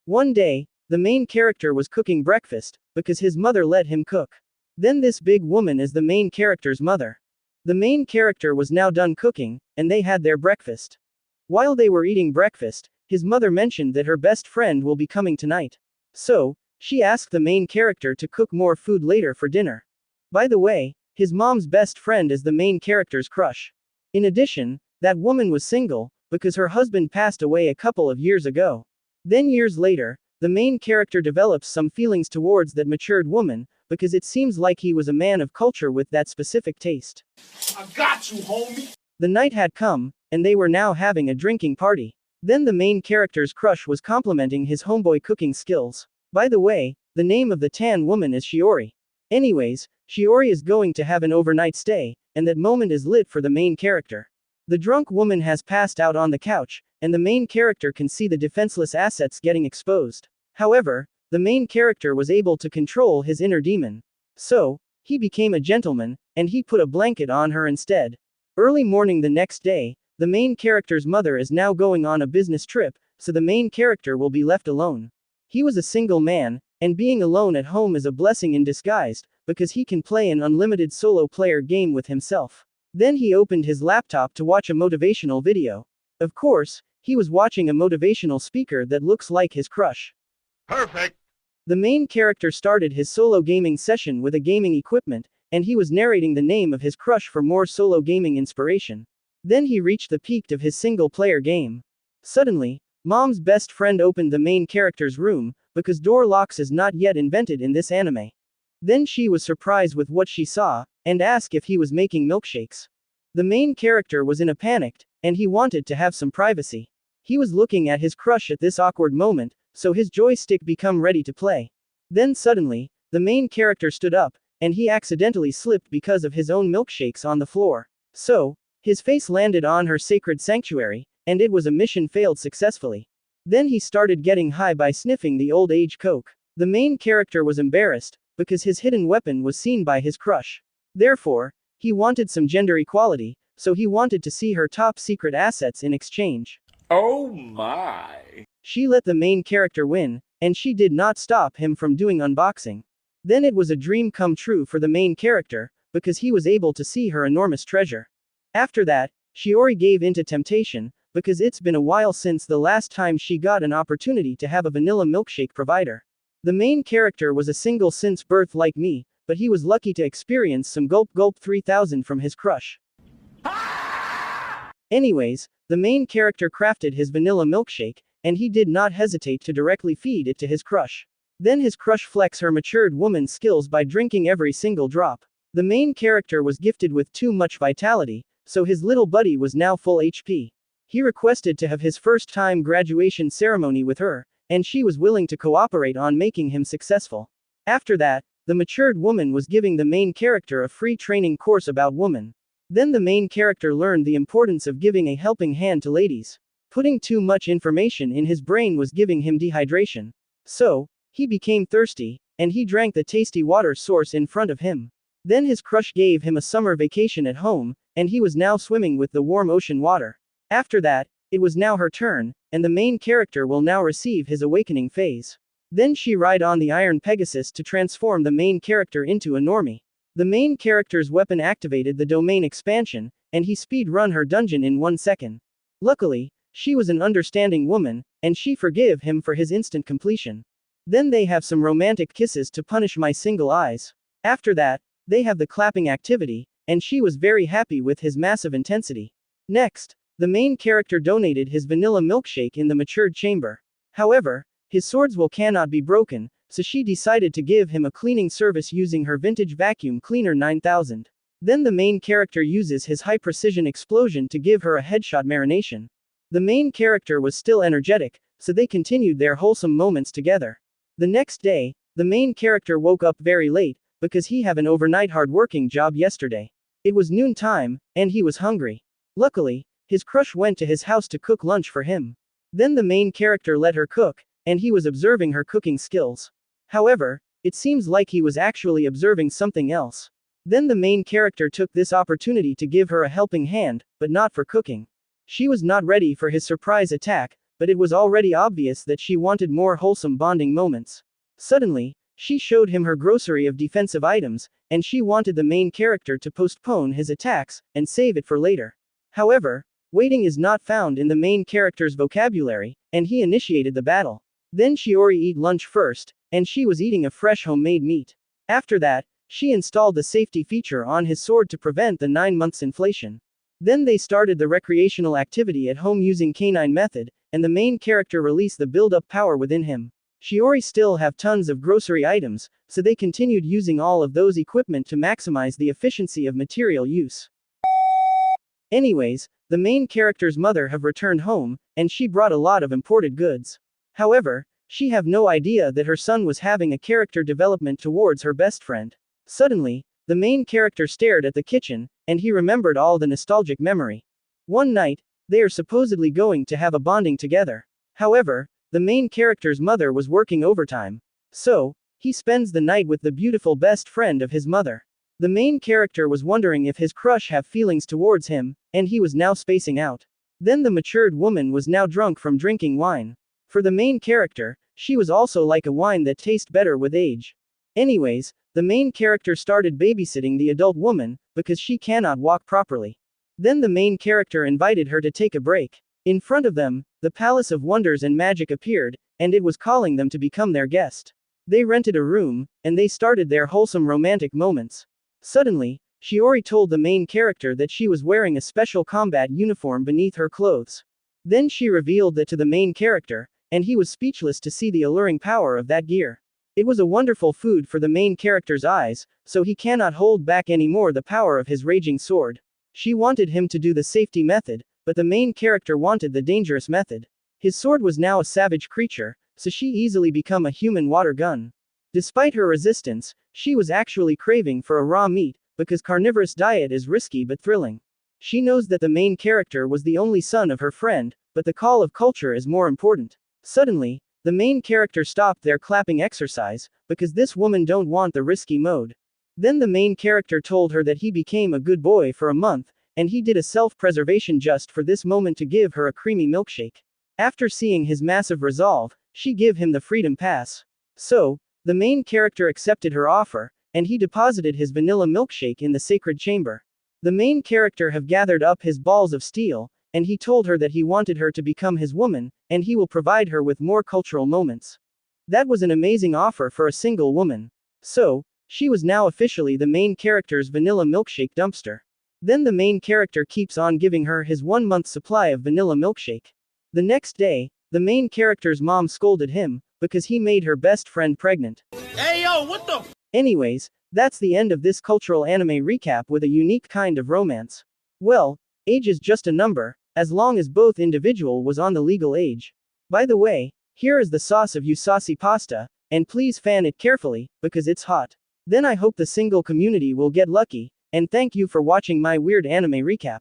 One day, the main character was cooking breakfast, because his mother let him cook. Then this big woman is the main character's mother. The main character was now done cooking, and they had their breakfast. While they were eating breakfast, his mother mentioned that her best friend will be coming tonight. So, she asked the main character to cook more food later for dinner. By the way, his mom's best friend is the main character's crush. In addition, that woman was single, because her husband passed away a couple of years ago. Then years later, the main character develops some feelings towards that matured woman, because it seems like he was a man of culture with that specific taste. I got you, homie! The night had come, and they were now having a drinking party. Then the main character's crush was complimenting his homeboy cooking skills. By the way, the name of the tan woman is Shiori. Anyways, Shiori is going to have an overnight stay, and that moment is lit for the main character. The drunk woman has passed out on the couch, and the main character can see the defenseless assets getting exposed. However, the main character was able to control his inner demon. So, he became a gentleman, and he put a blanket on her instead. Early morning the next day, the main character's mother is now going on a business trip, so the main character will be left alone. He was a single man, and being alone at home is a blessing in disguise, because he can play an unlimited solo player game with himself. Then he opened his laptop to watch a motivational video. Of course, he was watching a motivational speaker that looks like his crush. Perfect! The main character started his solo gaming session with a gaming equipment, and he was narrating the name of his crush for more solo gaming inspiration. Then he reached the peak of his single player game. Suddenly, Mom's best friend opened the main character's room, because door locks is not yet invented in this anime. Then she was surprised with what she saw, and asked if he was making milkshakes. The main character was in a panic, and he wanted to have some privacy. He was looking at his crush at this awkward moment, so his joystick became ready to play. Then suddenly, the main character stood up, and he accidentally slipped because of his own milkshakes on the floor. So, his face landed on her sacred sanctuary, and it was a mission failed successfully. Then he started getting high by sniffing the old age coke. The main character was embarrassed, because his hidden weapon was seen by his crush. Therefore, he wanted some gender equality, so he wanted to see her top secret assets in exchange. Oh my! She let the main character win, and she did not stop him from doing unboxing. Then it was a dream come true for the main character, because he was able to see her enormous treasure. After that, Shiori gave into temptation, because it's been a while since the last time she got an opportunity to have a vanilla milkshake provider. The main character was a single since birth like me, but he was lucky to experience some gulp gulp 3000 from his crush. Anyways, the main character crafted his vanilla milkshake, and he did not hesitate to directly feed it to his crush. Then his crush flex her matured woman's skills by drinking every single drop. The main character was gifted with too much vitality, so his little buddy was now full HP. He requested to have his first time graduation ceremony with her, and she was willing to cooperate on making him successful. After that, the matured woman was giving the main character a free training course about woman. Then the main character learned the importance of giving a helping hand to ladies. Putting too much information in his brain was giving him dehydration. So, he became thirsty, and he drank the tasty water source in front of him. Then his crush gave him a summer vacation at home, and he was now swimming with the warm ocean water. After that, it was now her turn, and the main character will now receive his awakening phase. Then she ride on the Iron Pegasus to transform the main character into a normie. The main character's weapon activated the domain expansion, and he speed run her dungeon in 1 second. Luckily, she was an understanding woman, and she forgive him for his instant completion. Then they have some romantic kisses to punish my single eyes. After that, they have the clapping activity, and she was very happy with his massive intensity. Next, the main character donated his vanilla milkshake in the matured chamber. However, his swords will cannot be broken, so she decided to give him a cleaning service using her vintage vacuum cleaner 9000. Then the main character uses his high precision explosion to give her a headshot marination. The main character was still energetic, so they continued their wholesome moments together. The next day, the main character woke up very late, because he had an overnight hard-working job yesterday. It was noon time, and he was hungry. Luckily, his crush went to his house to cook lunch for him. Then the main character let her cook, and he was observing her cooking skills. However, it seems like he was actually observing something else. Then the main character took this opportunity to give her a helping hand, but not for cooking. She was not ready for his surprise attack, but it was already obvious that she wanted more wholesome bonding moments. Suddenly, she showed him her grocery of defensive items, and she wanted the main character to postpone his attacks and save it for later. However, waiting is not found in the main character's vocabulary, and he initiated the battle. Then Shiori eat lunch first, and she was eating a fresh homemade meat. After that, she installed the safety feature on his sword to prevent the 9 months inflation. Then they started the recreational activity at home using canine method, and the main character released the build-up power within him. Shiori still have tons of grocery items, so they continued using all of those equipment to maximize the efficiency of material use. Anyways, the main character's mother have returned home, and she brought a lot of imported goods. However, she have no idea that her son was having a character development towards her best friend. Suddenly, the main character stared at the kitchen, and he remembered all the nostalgic memory. One night, they are supposedly going to have a bonding together. However, the main character's mother was working overtime. So, he spends the night with the beautiful best friend of his mother. The main character was wondering if his crush have feelings towards him, and he was now spacing out. Then the matured woman was now drunk from drinking wine. For the main character, she was also like a wine that tastes better with age. Anyways, the main character started babysitting the adult woman, because she cannot walk properly. Then the main character invited her to take a break. In front of them, the Palace of Wonders and Magic appeared, and it was calling them to become their guest. They rented a room, and they started their wholesome romantic moments. Suddenly, Shiori told the main character that she was wearing a special combat uniform beneath her clothes. Then she revealed that to the main character, and he was speechless to see the alluring power of that gear. It was a wonderful food for the main character's eyes, so he cannot hold back anymore the power of his raging sword. She wanted him to do the safety method, but the main character wanted the dangerous method. His sword was now a savage creature, so she easily become a human water gun. Despite her resistance, she was actually craving for a raw meat, because carnivorous diet is risky but thrilling. She knows that the main character was the only son of her friend, but the call of culture is more important. Suddenly, the main character stopped their clapping exercise, because this woman don't want the risky mode. Then the main character told her that he became a good boy for a month, and he did a self-preservation just for this moment to give her a creamy milkshake. After seeing his massive resolve, she give him the freedom pass. So, the main character accepted her offer, and he deposited his vanilla milkshake in the sacred chamber. The main character have gathered up his balls of steel, and he told her that he wanted her to become his woman, and he will provide her with more cultural moments. That was an amazing offer for a single woman. So, she was now officially the main character's vanilla milkshake dumpster. Then the main character keeps on giving her his 1 month supply of vanilla milkshake. The next day, the main character's mom scolded him, because he made her best friend pregnant. Hey yo, what the Anyways, that's the end of this cultural anime recap with a unique kind of romance. Well, age is just a number, as long as both individual was on the legal age. By the way, here is the sauce of Usasi pasta, and please fan it carefully, because it's hot. Then I hope the single community will get lucky, and thank you for watching my weird anime recap.